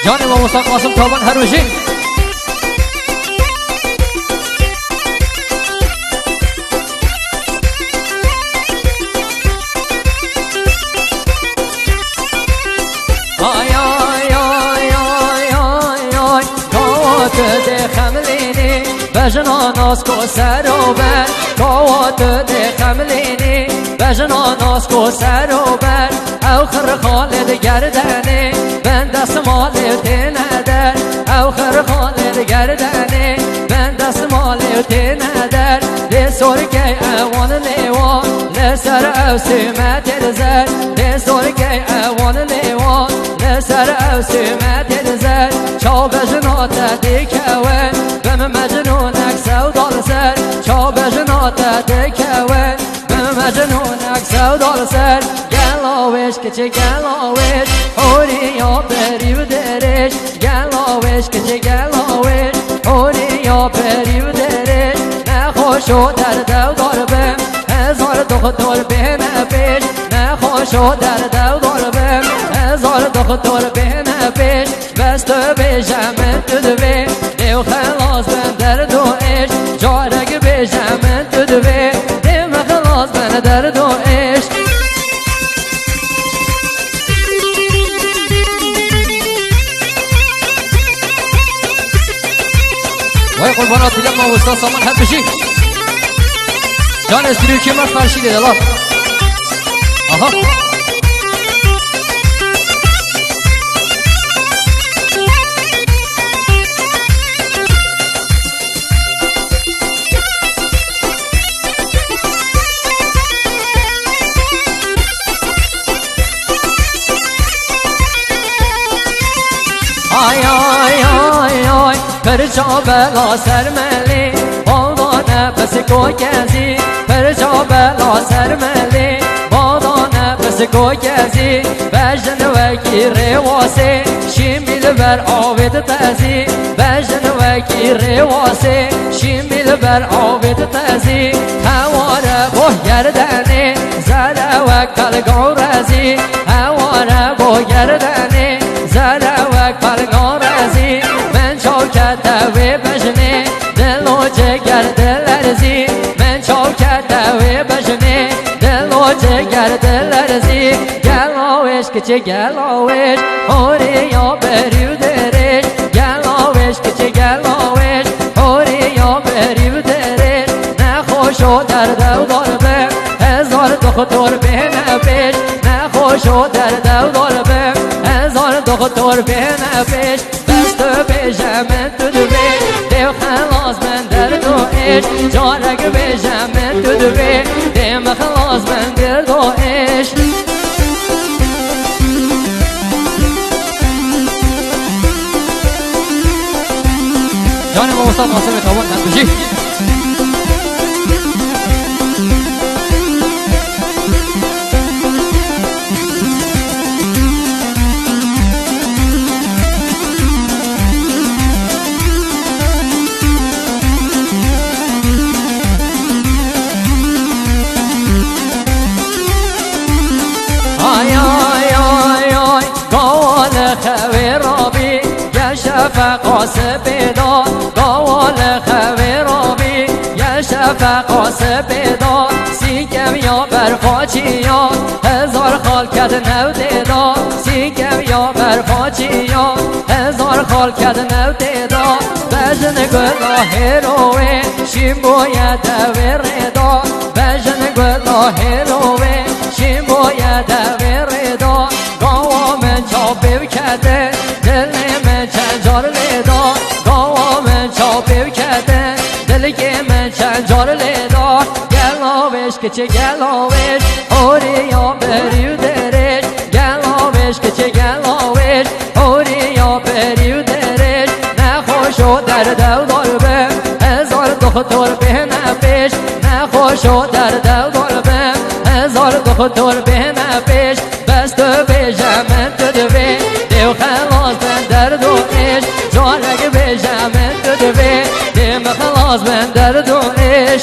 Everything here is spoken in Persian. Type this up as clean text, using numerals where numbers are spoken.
جان امام موسی قاسم تابان هروشی آی آی آی آی آی آی گاوات ده خملینی بجناناس کو سروبر گاوات ده خملینی بجناناس کو سروبر او خر خالد گردنی بند دست مال ندر او خر خالد گردنی بند دست مال ندر لسورکی اوان لیوان لسر او سیمت الزر لسورکی اوان لیوان لسر او سیمت الزر چاو بجنات دیکوه بم مجنونک سودال سر چاو بجنات دیکوه بم مجنونک سودال سر گلاوش کچه گلاوش اوری یا بری و درش گلاوش کچه گلاوش اوری یا بری و درش نخوشو در دو دار بم هزار دختر به نپیش نخوشو در دو دار بم هزار دختر به نپیش بس تو بیشم من تو دوی دیو خلاص من در دو ایش جارگ بیشم من تو دوی دیو خلاص من در دو ایش وای قربانات دیدم ما استاد سامان هر بشی جان استریو که مرد فرشیده دلار آها آی آی آی آی پرچا بلا سرملی بادا نفس کو گزی پرچا بلا سرملی بادا نفس کو گزی بجن وکی رواسی شیمیل بر آوید تزی بجن وکی رواسی شیمیل بر آوید تزی هواره با گردنی زره و کلگان رزی هواره با گردنی زره و کلگان رزی من چوکت دوی بجنی دل و جگر دل ارزی من چوکت دوی بجنی دل و جگر دل ارزی گلاوش کچه گلاوش اوری یا بری و درش گلاوش کچه گلاوش اوری یا بری و درش نخوشو در دو دار بم هزار دختر به نپیش نخوشو در دو دار بم هزار دختر به نپیش بس تو بیشم من تو دوی دیو خلاص من در دو ایش جارگ بیشم من تو دوی دیم خلاص من در دو ایش جان ما استاد قاسم تابان هم بشی آی آی آی آی قوال خویرابی یا شفقاس بیدار قوال خویرابی یا شفقاس بیدار سیگم یا برخاچی یا هزار خال کد نو دیدار سیگم یا برخاچی یا هزار خال کد نو دیدار بجن گلاه روی شیم باید دوی ریدار بجن گلاه روی شیم باید دوی ریدار گاوا من چاپیو کده دل من چند جار لیدار گاوا من چاپیو کده دلگی من چند جار لیدار گلاوش کچه گلاوش اوری یا بری و درش گلاوش کچه گلاوش اوری یا بری و درش نخوشو در دو دار بم هزار دختر به نپیش نخوشو در دو دار بم هزار دختر به نپیش بس تو بیشم من تو دوی دیو خلاص من در دو ایش جارگ بیشم من تو دوی دیم خلاص من در دو ایش